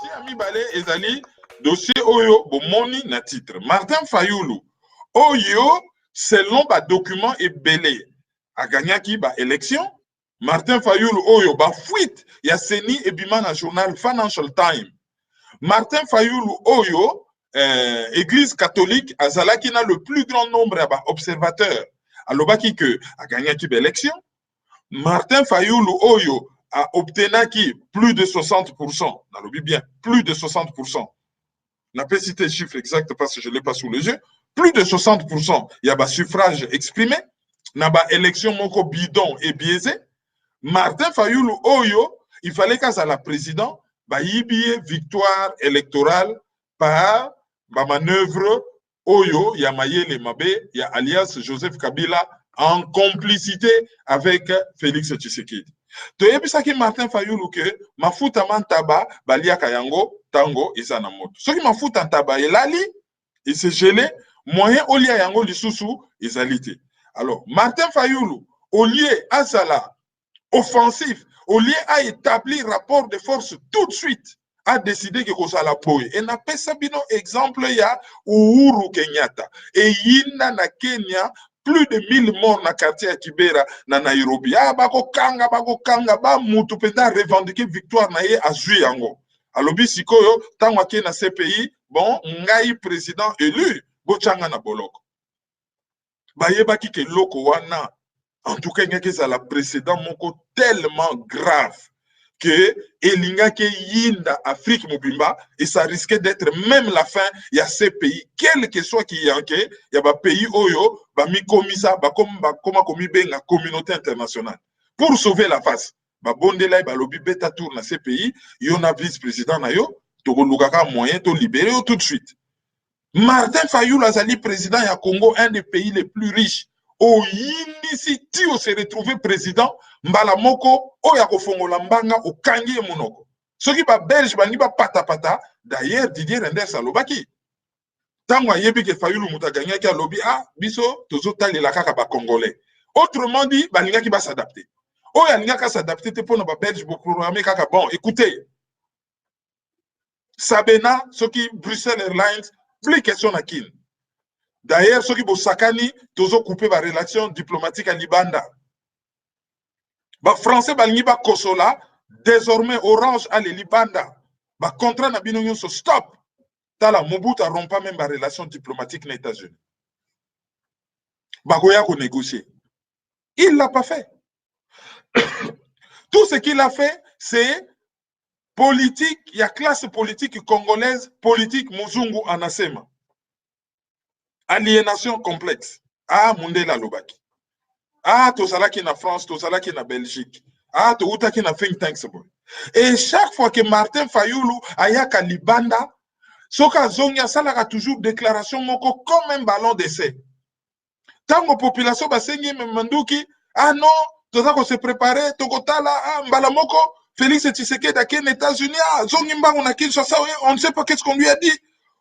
dossier ami balé ezali dossier oyo bomoni na titre Martin Fayulu oyo selon ba document ebele a gagnaki ba élection. Martin Fayulu oyo ba fuite ya seni ebima na journal Financial Times. Martin Fayulu oyo église catholique azalaki na le plus grand nombre ya ba observateurs alobaki que a gagnaki ba élection. Martin Fayulu oyo a obtenaki plus de 60%. Nalobi bien, plus de 60%. Je n'ai pas cité le chiffre exact parce que je ne l'ai pas sous les yeux. Plus de 60%. Il y a un suffrage exprimé. Il y a une élection moko bidon et biaisé. Martin Fayulu oyo, il fallait qu'à la président, il y ait victoire électorale par ma manœuvre oyo, il y a Mayele Mabe, il y a alias Joseph Kabila en complicité avec Félix Tshisekedi. Toyebisaki Martin Fayulu que mafuta mantaba baliaka yango tango eza na moto. Soki mafuta ntaba elali, il s'est gelé, moyen olia yango lisusu ezalite. Alors, Martin Fayulu, au lieu à ça offensif, au lieu à établir rapport de force tout de suite, a décidé que Kosala Boy. Et n'a pas sabino exemple ya Uhuru Kenyatta. Et yina na Kenya, plus de 1000 morts na quartier à Kibera, na Nairobi. Ah, bako kanga, ba mutu penda revendiquer victoire na ye azui yango. Alobi sikoyo, tango ake na CPI, bon, ngai président élu, bochanga na boloko. Bayebaki ke loko wana, en tout cas, il y a la précédent moko tellement grave que Elinga ke yinda Afrique Mobimba et ça risquait d'être même la fin. Il y a ces pays, quel que soit qui y a il y a des pays oyo, ba mi komisa, ba komi benga communauté internationale pour sauver la face. Ba bondela ba lobi beta tour na ces pays, yon a vice-président na yo, to lukaka moyen to libérer tout de suite. Martin Fayulu azali président ya Congo, un des pays les plus riches. O yinisi ti o se retrouver président mbala moko o ya kofongola mbanga o kangi monoko. Soki ba belge bangi ba pata d'ailleurs Didier Renders alobaki. Tango ayebi ke Fayulu muta gagnaki alobi biso tozo talela kaka ba congolais. Autrement dit balingaki ba s'adapter. O ya lingaka s'adapter te pona ba belge bo programmer kaka bon écoutez. Sabena soki Bruxelles Airlines plus question na kin. D'ailleurs, ceux qui sont sakani, ils ont coupé la relation diplomatique à Libanda. Les Français ont Kosola, désormais Orange à Libanda. Le contrat n'a pas se stop. Tala Mobutu a rompu même la relation diplomatique aux États-Unis. Bagoya a négocié. Il ne l'a pas fait. Tout ce qu'il a fait, c'est politique, il y a classe politique congolaise, politique Muzungu Anasema. Aliénation complexe. Mundela Lobaki. Tosalaki na France, tosalaki na Belgique. Toutaki na think tanks. Et chaque fois que Martin Fayulu ayaka Libanda, Soka Zongia salaka toujours déclaration moko comme un ballon d'essai. Tant que population basengi manduki, non, tozako se préparer, tokotala, mbala moko, Félix Tshisekedi à les États-Unis, Zongi mbango na Kinshasa, on ne sait pas qu'est-ce qu'on lui a dit.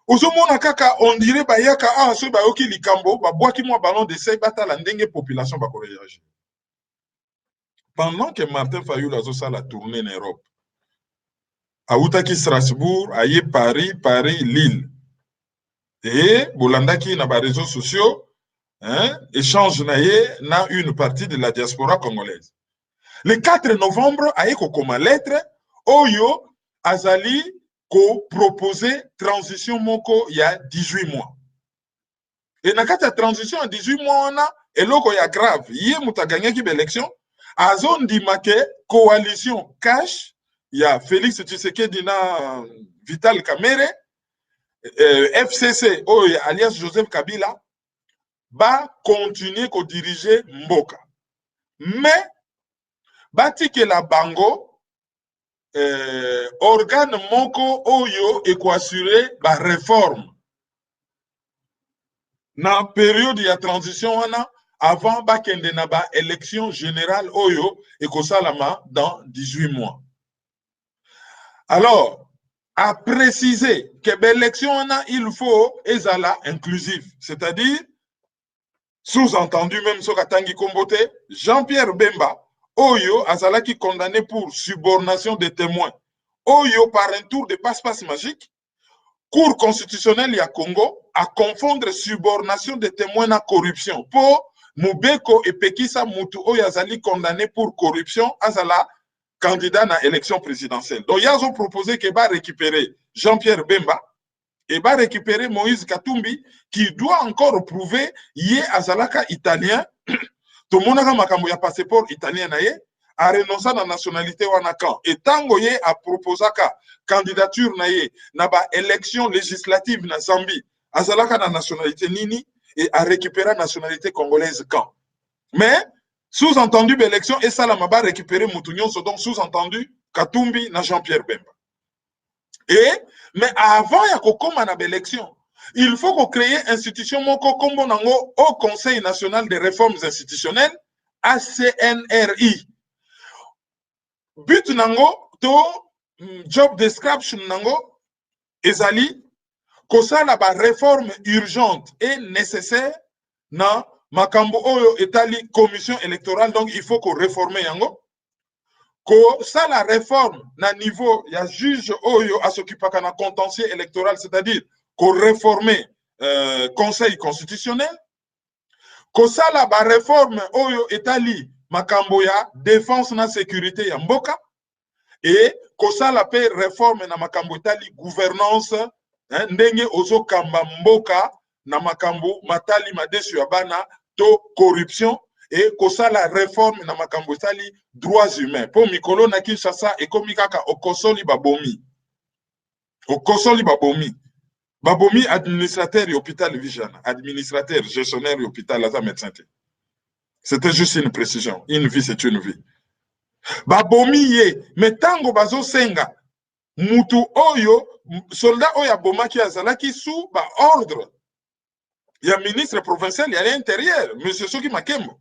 Ozomona kaka on dirait bayaka so bayoki likambo ba boaki mo ballon d'essai bata la ndenge population ba ko réagir. Pendant que Martin Fayulu a ça la tournée en Europe. Aoutaki Strasbourg, aye Paris, Lille. Et bolandaki na ba réseaux sociaux, échange na une partie de la diaspora congolaise. Le 4 novembre aye ko koma lettre oyo azali ko proposer transition moko il y a 18 mois. Et dans la transition en 18 mois, on a eloko ya grave. Yé muta gagné qui élection. A zone di make coalition cash, il y a Félix Tshisekedi na Vital Kamerhe, FCC alias Joseph Kabila ba continuer ko diriger Mboka. Mais bati que la bango organe moko oyo et ko assurer ba réforme na période ya transition wana avant ba kende na ba élection générale oyo et ko salama dans 18 mois. Alors à préciser que l'élection wana il faut ezala inclusif, c'est-à-dire sous-entendu même sokatangi kombote Jean-Pierre Bemba Oyo azalaki condamné pour subornation des témoins. oyo par un tour de passe-passe magique, Cour constitutionnelle ya Congo à confondre subordination de témoins na corruption. Pour Mubeko et Pekisa Mutu oyo azali condamné pour corruption, azala candidat na élection présidentielle. Donc, ils ont proposé qu'il va récupérer Jean-Pierre Bemba et va récupérer Moïse Katumbi, qui doit encore prouver qu'il est azalaka italien. Tout le monde a un passeport italien, a renoncé à la nationalité wanakan. Et tant qu'il a proposé la candidature na ba élection législative na Zambie, azalaka na nationalité nini et a récupéré la nationalité congolaise quand. Mais sous-entendu l'élection et ça la maba récupéré Moutounion, donc sous-entendu Katumbi na Jean-Pierre Bemba. Mais avant ya kokoma na l'élection, il faut qu'on crée institution moko kombo nango au Conseil national des réformes institutionnelles, ACNRI. But nango to job description nango ezali kosala ba réforme urgente et nécessaire na makambo oyo etali commission électorale, donc il faut qu'on réforme yango. Ko ça la réforme na niveau ya juge oyo a s'occuper na contentieux électoral, c'est-à-dire qu'on réforme conseil constitutionnel. Ko ça la ba réforme oyo etali makambo ya défense na sécurité ya mboka, et ko ça la paix réforme na makambo etali gouvernance ndenge ozo kamba mboka na makambo matali madesu ya bana to corruption, et kosa la réforme na makambo etali droits humains. Pour mikolo na Kinshasa et komi kaka okosoli babomi. Okosoli babomi. Babomi administrateur hôpital Vijana, administrateur gestionnaire hôpital Laza médecin. C'était juste une précision. Une vie c'est une vie. Babomi ye, mais tango bazo senga mutu oyo soldat oyo bomaki azalaki sous ba ordre. Il y a ministre provincial, il y a l'intérieur, monsieur Soki Makembo.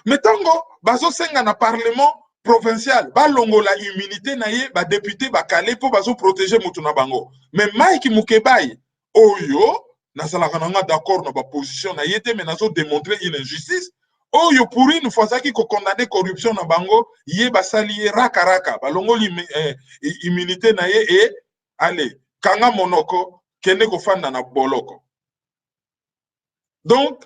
Mais tango, bazo senga na parlement provincial, ba longo la immunité na ye, ba député ba kale po bazo protéger mutu na bango. Mais Mike Mukebai, oyo, na salaka nanga d'accord na ba position na yete, mais nazo démontrer une injustice. Oyo pour une fois qui ko condamné corruption na bango, ye ba sali raka raka, ba longo immunité na ye et allez, kanga monoko, kene ko fanda na boloko. Donc,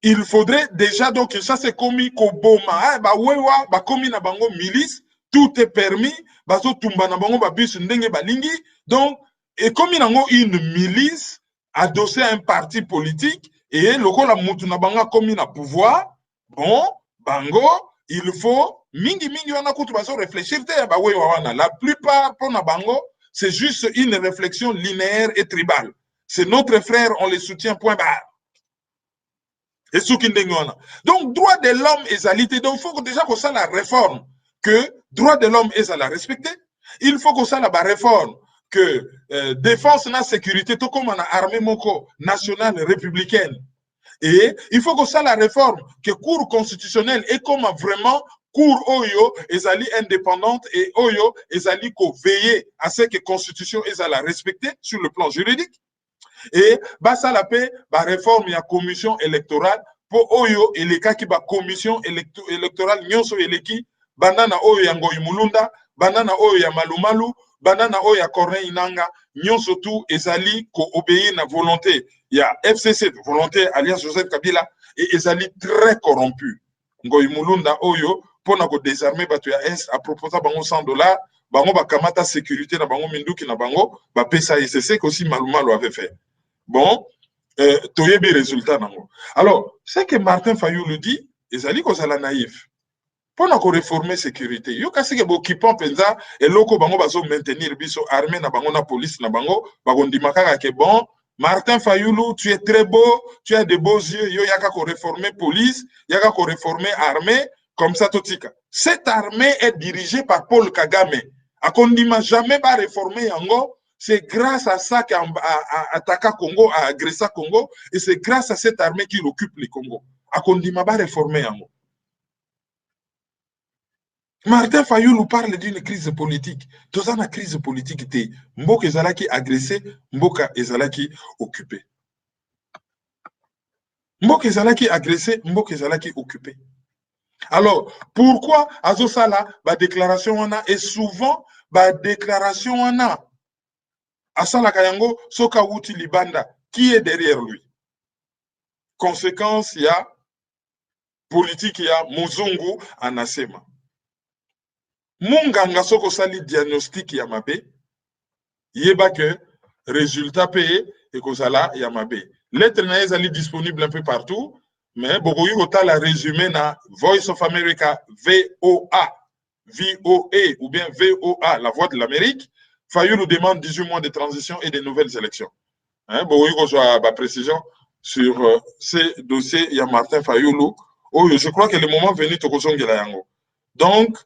il faudrait déjà, donc, ça c'est commis Koboma, bah wewa, bah commis na bango milice, tout est permis, bah so tumba na bango bah bis ndenge balingi, donc, et commis nango une milice, adossé à un parti politique, et le la mutu na bango commis na pouvoir, bon, bango, il faut, mingi wana kutu bah so réfléchir, bah wewa wana, la plupart pour na bango, c'est juste une réflexion linéaire et tribale. C'est notre frère, on les soutient, point barre. Et donc, droit de l'homme est alité. Donc, il faut déjà qu'on sache la réforme, que droit de l'homme est à la respecter. Il faut qu'on sache la réforme, que défense et sécurité, tout comme on a armée moko nationale républicaine. Et il faut qu'on sache la réforme, que cour constitutionnelle est comme vraiment cour oyo ezali indépendante et oyo ezali ko veiller à ce que la constitution est à la respecter sur le plan juridique. Et ça la paix, réforme la commission électorale pour oyo eleka ki ba commission électorale nyonso eleki banana oyo ya Ngoyi Mulunda, banana oyo ya Malumalu, banana oyo ya Corneille Inanga, nyonso tout ezali ko obéir na volonté. Il y a FCC, volonté alias Joseph Kabila, et ezali très corrompu. Ngoyi Mulunda oyo pour na ko désarmer batu ya S a proposé bango $100, bango ba kamata sécurité na bango minduki na bango, ba pesa SCC que aussi Malumalu avait fait. Bon, toyebi résultat nango. Alors, ce que Martin Fayoulou dit, ezali kozala naïf. Pour na ko réformer sécurité, yo kasi ke bokipon penza et loko bango bazo maintenir biso armée na bango na police na bango, bagondima kaka ke bon, Martin Fayoulou, tu es très beau, tu as de beaux yeux, yo yaka ko réformer police, yaka ko réformer armée, comme ça totika. Cette armée est dirigée par Paul Kagame. Akondima jamais ba réformer yango. C'est grâce à ça qu'a attaqué Congo, a agressé Congo, et c'est grâce à cette armée qu'il occupe le Congo. A Kondima ba réformer yango. Martin Fayoulou parle d'une crise politique. Dans une crise politique, Mboka ezalaki agressé, Mboka ezalaki occupé. Mboka ezalaki agressé, Mboka ezalaki occupé. Alors, pourquoi Azosala, ba déclaration wana, et souvent, ba déclaration wana, Asala Kayango, Soka Wuti Libanda, qui est derrière lui? Conséquence, il y a politique, il y a Muzungu Anasema. Munganga Soko Sali diagnostic Yamabe, yeba que résultat payé et Kozala Yamabe. Lettre naïs ali disponible un peu partout, mais beaucoup la résumé na Voice of America, VOA, VOA ou bien VOA, la voix de l'Amérique. Fayoulou demande 18 mois de transition et de nouvelles élections. Beaucoup soit ma précision sur ces dossiers. Il y a Martin Fayoulou. Oh, je crois que le moment venu Tokosongela Yango. Donc,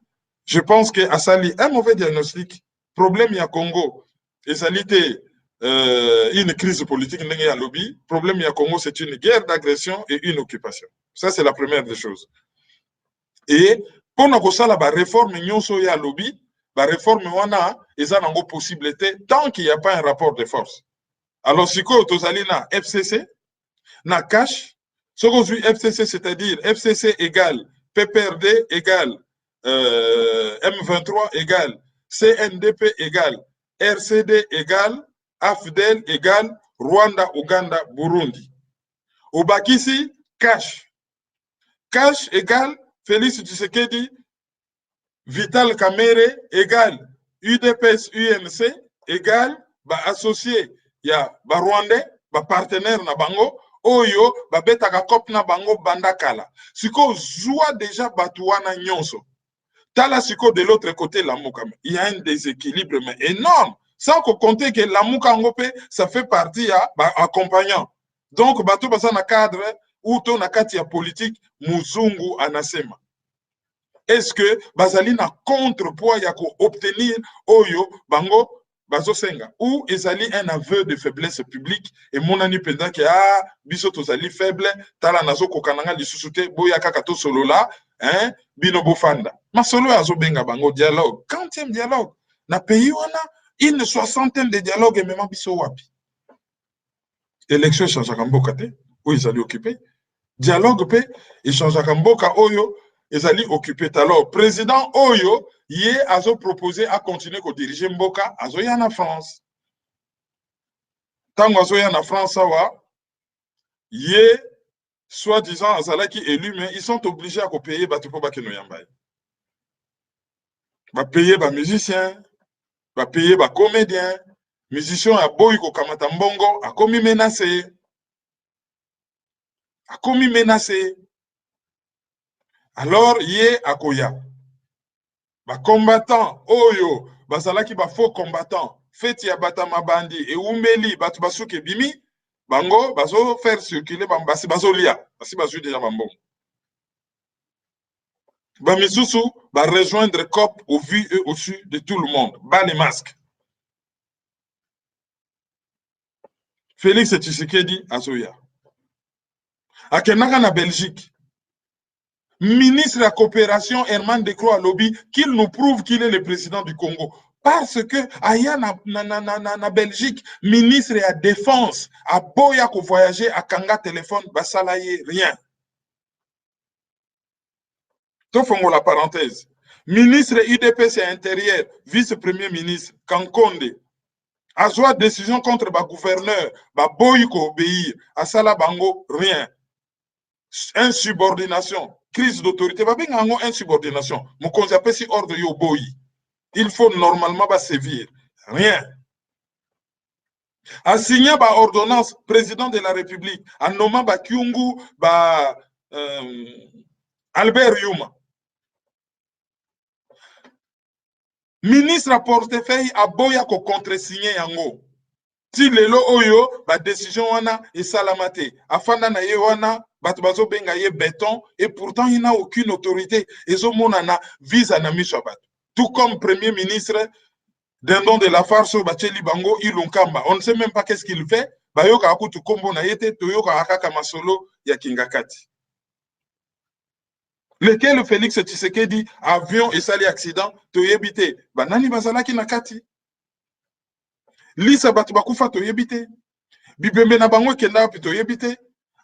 je pense que Asali un mauvais diagnostic. Problème il y a Congo. Et ça l'était une crise politique, il y a lobby. Problème il y a Congo, c'est une guerre d'agression et une occupation. Ça, c'est la première des choses. Et pour nous, la réforme, il y a lobby. La réforme, il y a une possibilité tant qu'il n'y a pas un rapport de force. Alors, si vous avez na FCC, na cash, ce qu'on dit FCC, c'est-à-dire FCC égale PPRD égale M23 égale CNDP égale RCD égale AFDEL égale Rwanda, Ouganda, Burundi. Au Bakissi, cash. Cash égale Félix Tshisekedi, Vital Kamere égale UDPS UNC égale associé, il y a Rwandais, partenaire na bango, oyo babetaka kop na bango bandakala. Siko zwa déjà batuana nyonso. Tala siko de l'autre côté la Moukame. Il y a un déséquilibre mais énorme. Sans compter que la Moukangopé, ça fait partie à accompagnant. Donc, bateau basa na cadre ou to na kati ya politique Muzungu Anasema. Est-ce que bazali na contrepoids ya ko obtenir oyo bango bazosenga ou ezali un aveu de faiblesse publique et mon ani pendant que biso tozali faible tala nazo kokananga lisusu te boya kaka to solo la bino bofanda masolo azo benga bango dialogue quantième dialogue na pays wana une soixantaine de dialogues et même biso wapi élection change mboka te ou ezali occupé dialogue pe échange mboka oyo ezali occupé. Alors, président Oyo, yé azo proposé à continuer à diriger Mboka, azo ya na France. Tant azo ya na France, yé, soi-disant, azalaki élu, mais ils sont obligés à payer Batupo Bakeno Yambay. Va payer ba musiciens, va payer ba comédiens, musiciens à boy ko kamata mbongo, a commis menacé. A commis menacé. Alors, yé akoya. Ba combattant, oyo, bazalaki ba faux combattant, feti ya batama bandi, et umeli, batu basuke bimi, bango, bazo faire circuler, basi bazo lia, basi bazo déjà bambon. Ba misusu, ba rejoindre COP au vu et au su de tout le monde, ba les masques. Félix Tshisekedi, azoya. Akenaka na Belgique. Ministre de la coopération Herman Decroix lobby qu'il nous prouve qu'il est le président du Congo. Parce que aya na Belgique, ministre de la défense, a boya ko voyager à Kanga téléphone, basalaye rien. Tofongo la parenthèse. Ministre UDPS intérieur, vice-premier ministre, Kankonde, a joué décision contre ba gouverneur, ba boy ko obéir, a sala bango rien. Insubordination. Crise d'autorité, va bien avoir insubordination. Mon conseil si ordre yo boy. Il faut normalement pas sévir. Rien. A signé ba ordonnance président de la République, en nommant ba Kyungu, ba Albert Yuma. Ministre à portefeuille a boya ko contre-signé yango. Ti lelo oyo ba décision wana et salamate. Afanda na ye wana Batbazo benga ye béton et pourtant il n'a aucune autorité. Ezo monana visa na mishabat. Tout comme premier ministre d'un don de la farce Bacheli Bango Ilunkamba. On ne sait même pas qu'est-ce qu'il fait. Bayoka akutu kombo na yete toyoka akaka masolo ya Kingakati. Lequel Félix Tshisekedi avion et sali accident toyebite. Banani bazalaki nakati. Lisa batu bakufa toyebite. Bibembe na bango kenda toyebite.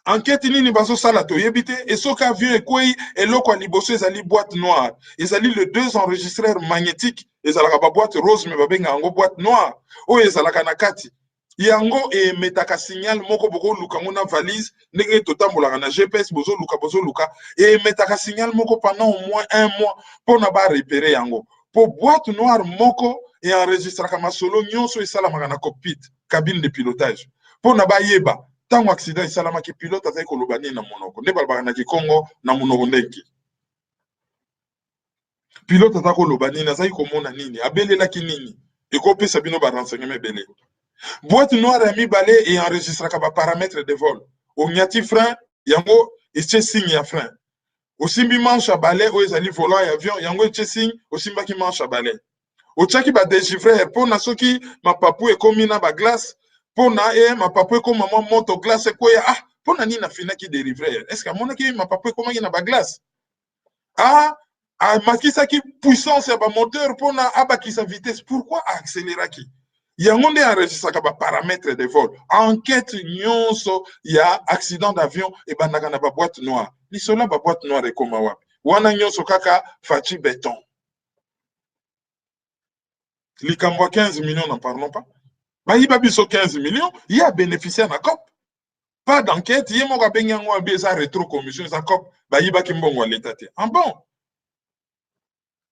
enquête nini bazo sala to yebite et soka avion ekwei eloko liboso ezali boîte noire ezali le deux enregistreurs magnétiques ezalaka ba boîte rose mais babenga yango boîte noire oyo ezalaka na kati yango emetaka signal moko boko luka ngo na valise ndenge totambolaka na GPS bozo luka emetaka signal moko pendant au moins 1 mois pona ba repérer yango po boîte noire moko et enregistraka masolo nyonso esalamaka na cockpit cabine de pilotage pona ba yeba tango accident esalamaki pilote azali koloba nini na monoko nde balobaka na kikongo na monoko ndenge pilote aza koloba nini azali komona nini abelelaki nini ekopesa bino barenseignement ebele boîte noire ya mibale enregistraka baparamètre de vol onyati frein yango etie signe ya frein osimbi manche ya bale oyo ezali volant ya avion yango etie signe osimbaki manche ya bale otiaki badégivrer mpona soki mapapu ekomi na baglace mpona mapapu ekoma mwa moto glace ekoya mpona nini afinaki dérivrer estce amonaki mapapu ekomaki na baglace amakisaki puissance ya bamoteur mpona abakisa vitesse pourquoi accéléraki yango nde enregistraka baparamètre de vol enquête nyonso ya accident d'avion ebandaka na baboîte noire lisola baboîte noire ekoma wapi wana nyonso kaka faci béton likambo ya 15 millions n'en parlons pas bayiba biso 15 millions ye abénéficiaire na COP pas d'enquête ye moko abengi yango abi eza rétro commission eza COP bayibaki mbongo ya l'état te bon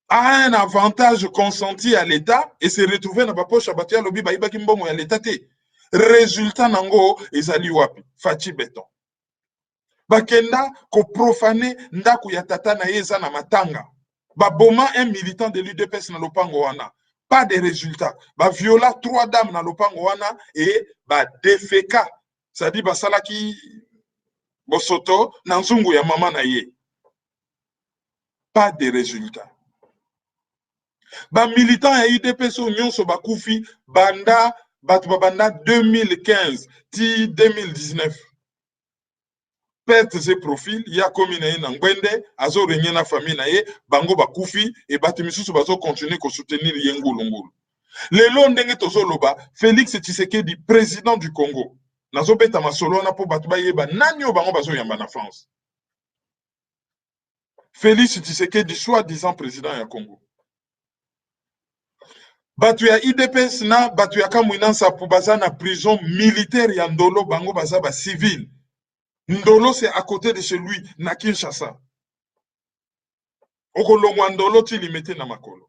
a un avantage consenti à l'État et se retrouver dans la poche à batia lobby bayiba kimbongo ya l'État te résultat nango ezali wapi faci béton bakenda ko profaner ndako ya tata na yeza na matanga baboma un militant de l'UDPS na lopango wana pas de résultat ba viola 3 dames na lopango wana et ba defeka c'est-à-dire basalaki bosoto na nzungu ya mama na ye pas de résultat ba militant ya UDPS nyonso bakufi banda bato babanda 2015 ti 2019 perte ses profils ya komi na ye na ngwende azo renye na famille na ye bango bakufi et bato misusu bazo continuer ko soutenir ye ngulungulu lelo ndenge tozoloba Félix Tshisekedi président du Congo nazo beta masolo na po bato bayeba nani o bango bazo yamba na France Félix Tshisekedi soi-disant président ya Congo batu ya IDPS na batu ya Kamwina Nsapu baza na prison militaire ya Ndolo bango baza ba civil. Ndolo c'est à côté de chez lui na Kinshasa. Okolongwa Ndolo ti limité na makolo.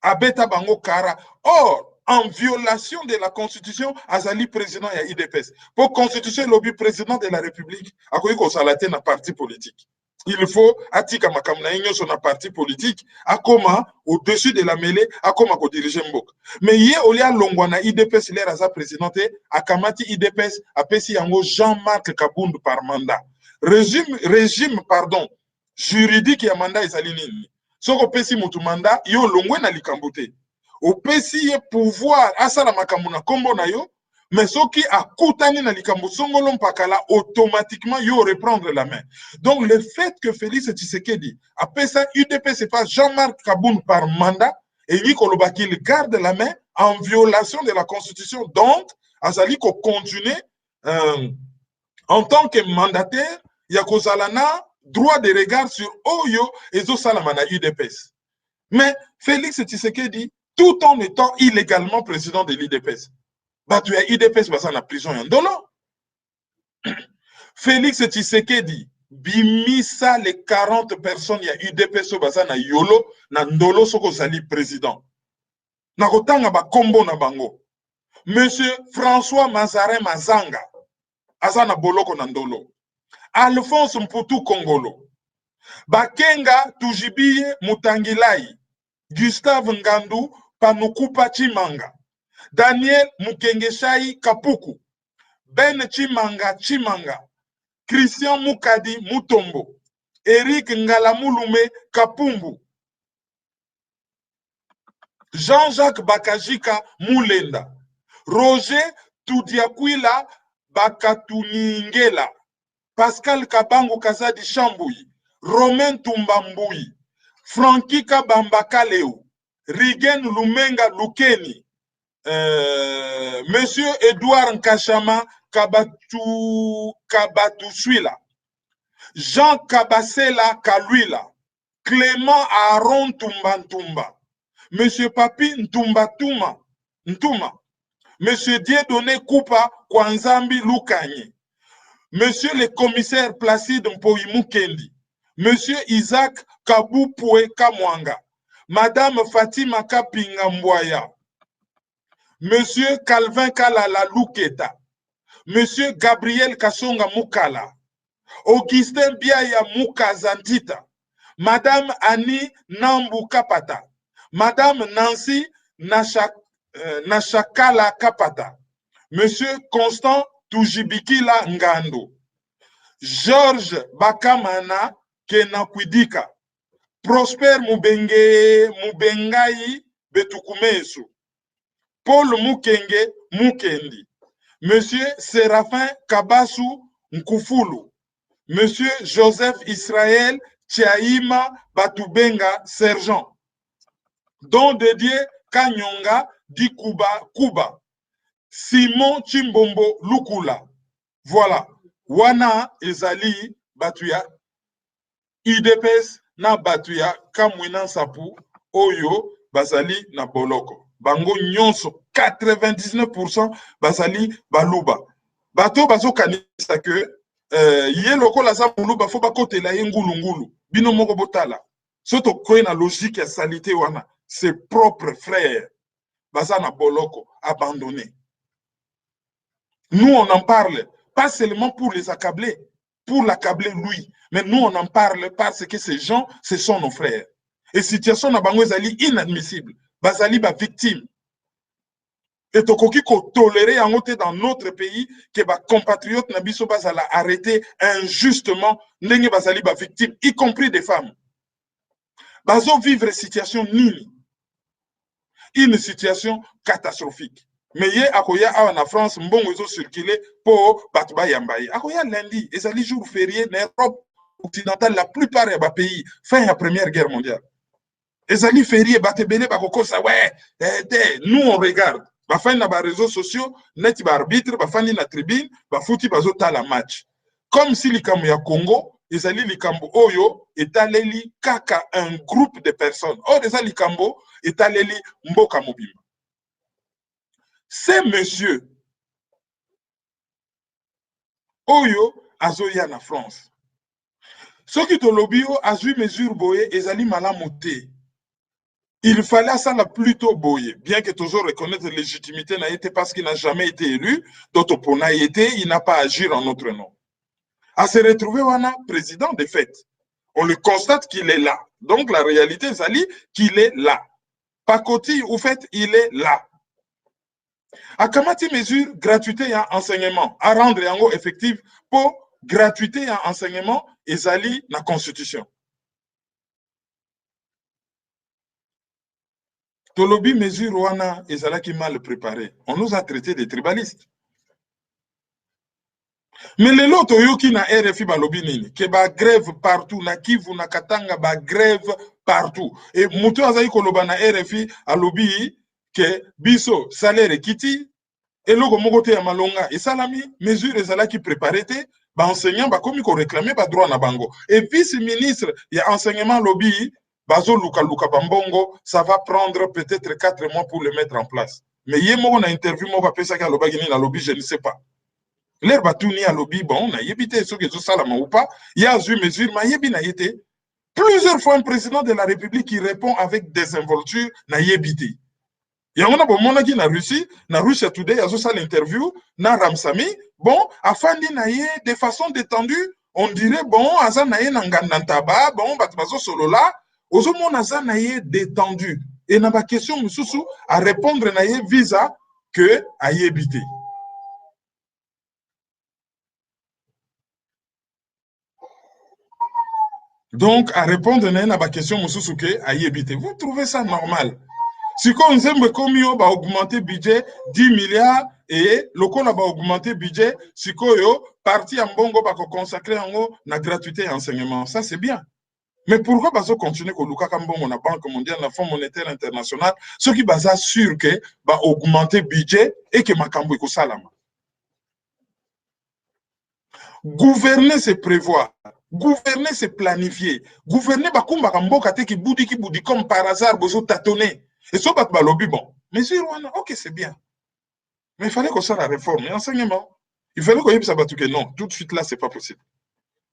Abeta bango kara. Or, en violation de la constitution, azali président ya IDPS. Pour constitution lobby président de la République, akoyi ko salate na parti politique. Il faut atika makamna inyo sur un parti politique akoma au-dessus de la mêlée akoma ko diriger mbok mais ye olia longwana IDPS l'air aza présidenté akamati IDPS apesi yango Jean-Marc Kabundu par mandat régime pardon juridique ya mandat ezali nini soko pesi mutu mandat yo longwe na likambote opesi ye pouvoir asala makambo na kombo na yo mais soki akutani na likambo songolo mpakala automatiquement yo reprendre la main. Donc le fait que Félix Tshisekedi appelle ça UDP c'est pas Jean-Marc Kaboun par mandat et Nikoloba qu'il garde la main en violation de la constitution. Donc azali ko continuer en tant que mandataire yakozalana droit de regard sur Oyo ezo salamana UDPS. Mais Félix Tshisekedi tout en étant illégalement président de l'UDPS batu ya IDPS baza na prison ya Ndolo. Félix Tshisekedi bimisa les 40 personnes ya UDPS baza na yolo na Ndolo soko zali président. Na kotanga ba kombo na bango. Monsieur François Mazarin Mazanga aza na boloko na Ndolo. Alphonse Mputu Kongolo. Bakenga Tujibiye Mutangilai. Gustave Ngandu Panukupa Chimanga. Daniel Mukengeshai Kapuku, Ben Chimanga, Christian Mukadi Mutombo, Eric Ngalamulume Kapumbu, Jean-Jacques Bakajika Mulenda, Roger Tudiakwila Bakatuningela, Pascal Kabango Kazadi Chambouyi, Romain Tumbambouyi, Francky Kabamba Kaleo, Rigen Lumenga Lukeni, Monsieur Edouard Nkashama Kabatusuila, Jean Kabasela Kaluila, Clément Aaron Tumba, Monsieur Papi Ntuma, Monsieur Dieudonné Koupa Kwanzambi Lukanye, Monsieur le commissaire Placide Mpoimukendi, Monsieur Isaac Kabupwe Kamwanga, Madame Fatima Kapinga Mbwaya, Monsieur Calvin Kalala Luketa, Monsieur Gabriel Kasonga Mukala, Augustin Biaya Mukazantita, Madame Annie Nambu Kapata, Madame Nancy Nashakala Kapata, Monsieur Constant Tujibikila Ngando, Georges Bakamana Kenakwidika, Prosper Mubengai Betukumesu, Paul Mukenge Mukendi, Monsieur Séraphin Kabasu Nkufulu, Monsieur Joseph Israël Tchaïma Batubenga Sergent, Don Dédié Kanyonga Kuba, Simon Chimbombo Lukula. Voilà. Wana ezali batuya IDPS na batuya Kamwina Sapu Oyo bazali na boloko. Bango nyonso 99% bazali baluba. Bato bazo kanisa que ye lokola za muluba fo bakotela ye ngulu bino moko botala. Soto koye na logique ya salité wana ses propres frères baza na boloko abandonné. Nous on en parle pas seulement pour les accabler, pour l'accabler lui, mais nous on en parle parce que ces gens, ce sont nos frères. Et situation na bango ezali inadmissible, bazali ba victime. Et tokoki ko tolérer en côté dans notre pays que ba compatriotes na biso bazala arrêter injustement ndenge bazali ba victime, y compris des femmes. Bazo vivre situation nini? Une situation catastrophique. Mais hier, akoya en France, mbongo ezo circulé pour Batba Yambaye. Akoya lundi, et ça les jours fériés en Europe occidentale, la plupart des pays, fin de la Première Guerre mondiale. Et ça les fériés, batebele, bakoko, ça, ouais, nous on regarde. Ba fin na ba réseaux sociaux, net ba arbitre, ba fani na tribune, ba fouti bazo ta la match. Comme si likambo ya Congo, ezali likambo oyo, etaleli kaka un groupe de personnes. Or, ezali likambo, etaleli mboka mobimba. Ces messieurs, Oyo, Azoya na France. Ce qui te lobio, Azu mesure boye, ezali malamoté. Il fallait ça la plutôt boye, bien que toujours reconnaître la légitimité n'a été parce qu'il n'a jamais été élu, d'autres pour n'a été, il n'a pas agi en notre nom. À se retrouver, on a président de fait. On le constate qu'il est là. Donc la réalité, Zali, qu'il est là. Pakoti, au fait, il est là. À Kamati mesure gratuité et enseignement, à rendre yango effectif pour gratuité et enseignement et zali la constitution. Tolobi mesure wana et zala qui mal préparé. On nous a traité de tribalistes. Mais les lots toyoki na RFI balobi nini ke ba grève partout na Kivu na Katanga ba grève partout. Et muto azali koloba na RFI alobi que biso salaire kiti et logo mogote ya malonga et salami mesure ezala qui préparé te ba enseignant ba komi ko réclamer ba droit na bango et vice-ministre ya enseignement lobby bazo luka bambongo ça va prendre peut-être 4 mois pour le mettre en place mais yé moko na interview moko pesa ka loba gini na lobby je ne sais pas l'air batuni à lobby bon na yebité ce que zo salama ou pas il y a eu mesure ma yebi na yete plusieurs fois un président de la République qui répond avec désinvolture na yebité. Il y a un Russie, na Russia Today, a ça l'interview, na Ramsami, bon, afin de façon détendue, on dirait, bon, azanaye nangandantaba, bon, batbazo solo là, ozo mon azanaye détendu. Et na ba question, mususu, à répondre naye visa que à y habiter. Donc, à répondre naye na ba question, mususu que à y habiter. Vous trouvez ça normal? Si on aime comme yo va augmenter budget 10 milliards et le qu'on va augmenter budget si yo parti en bongo va consacrer en la gratuité et enseignement ça c'est bien mais pourquoi va continuer que luka kambongo na banque mondiale na fonds monétaire international ce qui basa sûr que va augmenter budget et que makambo ko salama Gouverner, c'est prévoir. Gouverner, c'est planifier. Gouverner, bakumba kamboka te ki boudi comme par hasard, bozo tâtonner. Et ça, bat balobi, bon. Mais sur ok, c'est bien. Mais il fallait qu'on soit la réforme, et enseignement. Il fallait qu'on y ait que non, tout de suite là, c'est pas possible.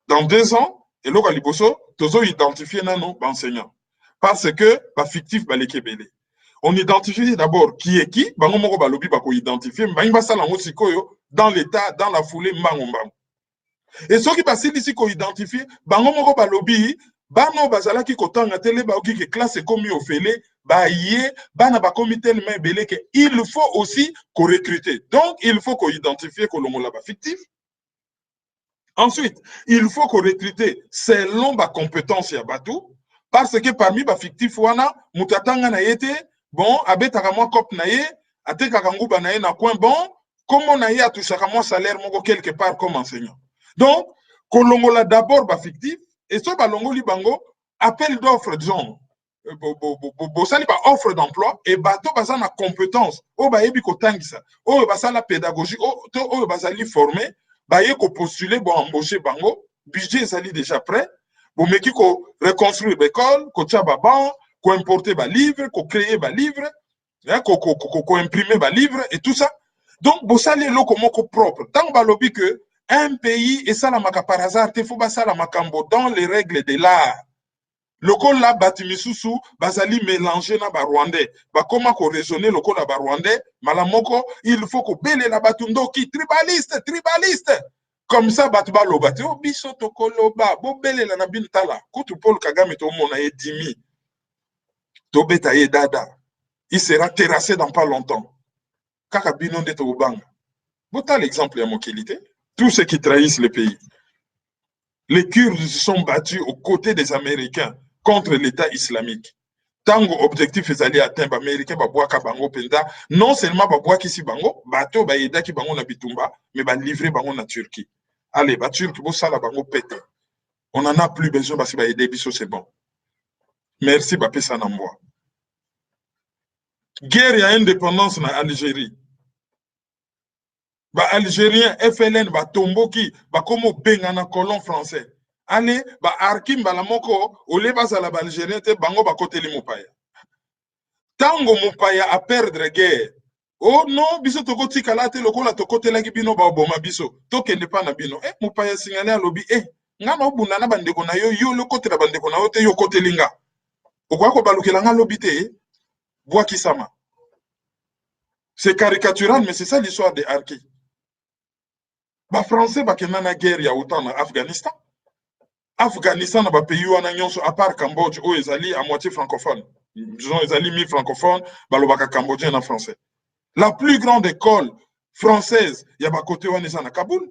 Dans 2 ans, et là, liboso, tozo identifier nano, enseignant. Parce que, ba fictif, ba lekebele. On identifie d'abord qui est qui, bango moko balobi bako identifier, ba imba sala ngo sikoyo, dans l'état, dans la foulée, mbango mbango. Et ceux qui passent ici qu'on identifie, bango moko balobi, bano bazala ki kotanga tele ba oki ke classe komi ofele, ba yé, bana ba komi tellement belé que il faut aussi qu'on recrute. Donc il faut qu'on identifie que l'on ba fictif. Ensuite, il faut qu'on recrute selon ba compétence ya batou, parce que parmi ba fictif wana mutatanga na yete, bon abetaka mwa cop na ye, atekaka nguba na ye na coin bon, comment na ye atouchaka mwa salaire moko quelque part comme enseignant. Donc, kolongola d'abord ba fictif, et so balongoli bango, appel d'offres, disons, bosali ba offre d'emploi, et bato baza na compétence, o ba yebi kotangisa, o basa la pédagogie, o basali formé, ba ye ko postuler, bon embaucher bango, budget ezali déjà prêt, bon meki ko reconstruire l'école, ko tia ba ban, ko importer ba livre, ko créer ba livre, ko imprimer ba livre, et tout ça. Donc, bosali loko moko propre. Tant balobi que un pays, et ça la maka par hasard, te faut basa la makambo dans les règles de l'art. Loko la batimisusu, basali mélanger na ba Rwandais. Ba comment ko raisonner loko la ba Rwandais, malamoko, il faut ko bele la batundo ki tribaliste, tribaliste. Comme ça, batuba lo bati, oh biso tokoloba, bo bele la na bintala. Kutu Paul Kagame to mona ye dimi. To beta ye dada. Il sera terrassé dans pas longtemps. Kaka bino de to banga. Bota l'exemple ya mokilité. Tous ceux qui trahissent le pays. Les Kurdes se sont battus aux côtés des Américains contre l'État islamique. Tango objectif est allé atteindre Américains, babouaka bango penda. Non seulement babouaki si bango, bateau ba yeda ki bango na bitumba, mais ba livrer bango na Turquie. Allez, ba Turquie bo sala bango pété. On n'en a plus besoin parce que ba yeda biso c'est bon. Merci ba pesa na mwa. Guerre ya indépendance na Algérie. Ba Algérien FLN ba tomboki ba komo benga na colon français. Allez, ba arkim ba la moko ole bazala ba Algérien te bango ba koteli mopaya. Tango mopaya a perdre guerre. Oh non, biso toko tikala te lokola toko telaki bino ba oboma biso. Tokende pa na bino. Mopaya signalé alobi nga na obunda na bandeko na yo yo lokotela bandeko na yo te yo kotelinga. Okwa ko balukela nga lobi te bwaki sama. C'est caricatural mais c'est ça l'histoire de Arki. Ba français ba kenana guerre ya autant en Afghanistan. Afghanistan na ba pays wana nyonso à part Cambodge où ezali à moitié francophone. Disons ezali mi-francophone, balobaka cambodgien en français. La plus grande école française ya ba côté wana eza na Kaboul.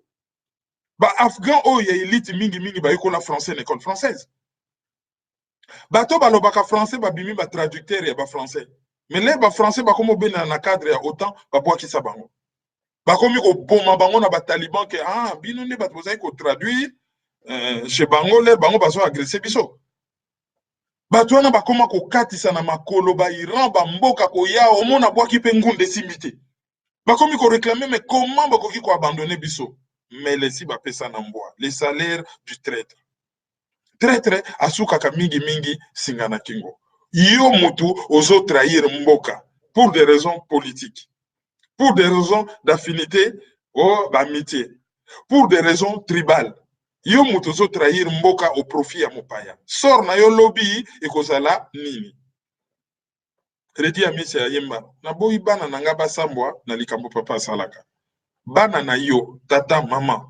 Ba afghan o ya élite mingi mingi ba école française école française. Bato balobaka français ba bimi ba traducteur ya ba français. Mais les ba français ba komo bena na cadre ya autant ba boaki sa bango. Bakomi ko boma bango na ba taliban ke bino ne bato bozai ko traduire chez bango le bango bazo agresser biso. Bato wana bakoma ko katisa na makolo ba Iran ba mboka ko ya omona bwaki pe ngunde simité. Bakomi ko réclamer mais comment bakoki ko abandonner biso? Mais les ba pesa na mboa, les salaires du traître. Traître asuka ka mingi mingi singana kingo. Yo mutu ozo trahir mboka pour des raisons politiques. Pour des raisons d'affinité ou d'amitié, pour des raisons tribales. Yo mutozo trahir mboka au profit ya mopaya. Sor na yo lobby ekozala nini. Redi amisi ya yemba. Na boyi bana nanga basambwa na likambo papa salaka. Bana na yo, tata, mama.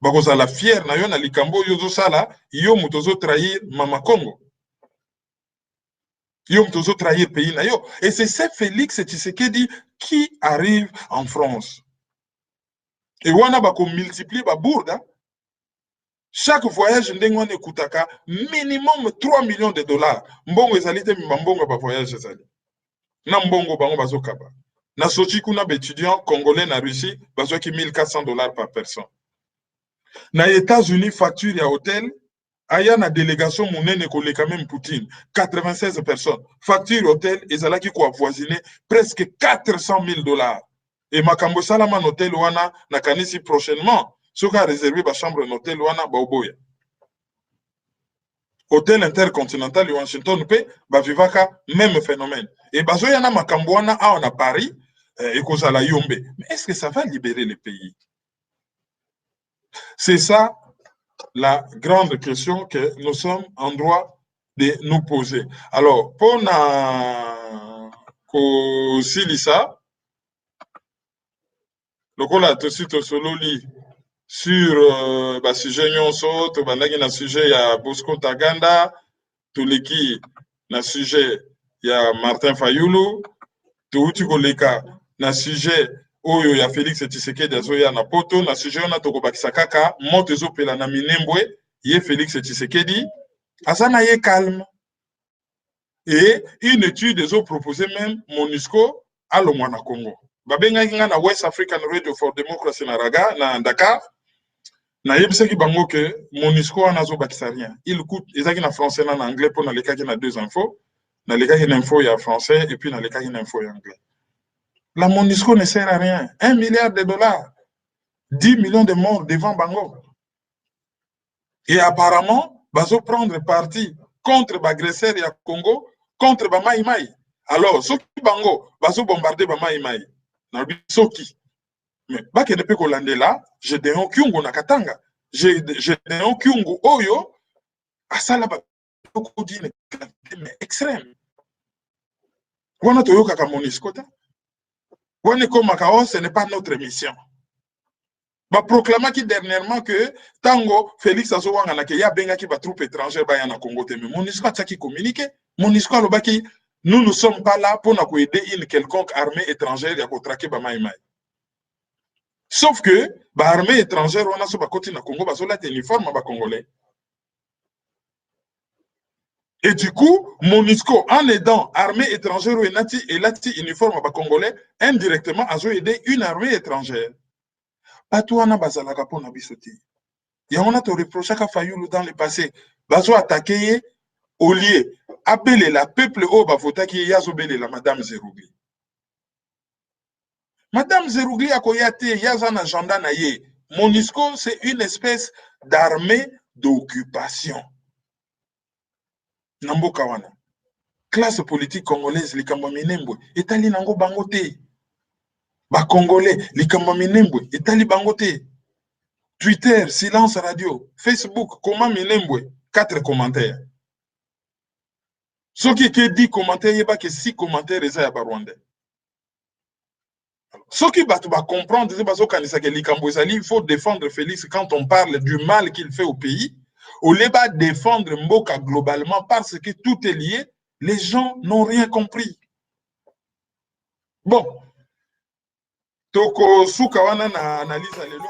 Bakozala fier na yo na likambo yozo sala, yo mutozo trahir mama Congo. Yo mutozo trahir pays na yo. Et c'est ce Félix Tshisekedi qui arrive en France. Et wana bako multiplier ba bourde. Chaque voyage ndengwane kutaka minimum 3 millions de dollars. Mbongo ezali te mbongo ba voyage ezali. Na mbongo bango bazokaba. Na sochi kuna ba étudiant congolais na Russie bazoki $1,400 par personne. Na États-Unis facture ya hôtel aya na délégation monene koleka même Poutine 96 personnes. Facture hôtel ezalaki ko avoisiner presque $400,000. Et makambo salama hôtel wana na kanisi prochainement ce qui a réservé la chambre d'hôtel wana baoboya. Hôtel intercontinental de Washington pe ba vivaka même phénomène. Et bazo yana makambo wana à Paris et kozala yombe. Mais est-ce que ça va libérer le pays? C'est ça la grande question que nous sommes en droit de nous poser. Alors, pour na kosilisa lokola tosi tosololi sur sujet nyonso tobandaki na sujet ya Bosco Ntaganda, toleki na sujet ya Martin Fayulu, touti koleka na sujet oyo ya Félix Tshisekedi azoya na poto, na sujet wana tokobakisa kaka moto ezopela na Minembwe ye Félix Tshisekedi asana ye calme. Et une étude ezo proposé même MONUSCO à l'Omwana Congo. Babengaki nga na West African Radio for Democracy na Raga na Dakar. Na yebisaki bango que MONUSCO wana azobakisa rien. Il coûte ezaki na français na anglais pour na lekaki na deux infos. Na lekaki na info ya français et puis na lekaki na info ya anglais. La MONUSCO ne sert à rien. 1 milliard de dollars. 10 millions de morts devant bango. Et apparemment, bazo prendre parti contre l'agresseur ya Congo, contre ba Mai Mai. Alors, soki bango bazo bombarder ba Mai Mai. Na soki. Mais bake ne pe kolande là, je dénon kyungu na Katanga. Je dénon kyungu oyo asala ba kodine mais extrême. Wana toyoka ka MONUSCO ta. Wana komaka o ce n'est pas notre mission. Ba proclamaki dernièrement que tango Félix Azowanga na ke ya bengaki ba troupe étrangère ba ya na Congo te mais MONUSCO a tsaki communiqué. MONUSCO alobaki nous ne sommes pas là pour aider une quelconque armée étrangère ya ko traquer ba Mai Mai. Sauf que ba armée étrangère wana so ba koti na Congo ba so la uniforme ba congolais. Et du coup, MONUSCO en aidant armée étrangère ou et lati uniforme ba congolais indirectement a aidé une armée étrangère. Patouana bazalaka po na bisote. Ya on a te reproché à Fayulu dans le passé. Bazo attaqué au lieu appeler la peuple au bavota qui yazobele la madame Zerougli. Madame Zerougli a koyate yazan agenda na ye. MONUSCO c'est une espèce d'armée d'occupation. Namboka wana. Classe politique congolaise likambo minembwe etali nango bangote. Ba Congolais, likambo minembwe, etali bangote. Twitter, silence radio. Facebook, comment minembwe, 4 commentaires. Ce qui est dit commentaire, il y a que 6 commentaires eza ya ba Rwandais. Ce qui va comprendre, il faut défendre Félix quand on parle du mal qu'il fait au pays. Au lieu de défendre Mboka globalement parce que tout est lié, les gens n'ont rien compris. Bon. Toko suka wana na analyse lelo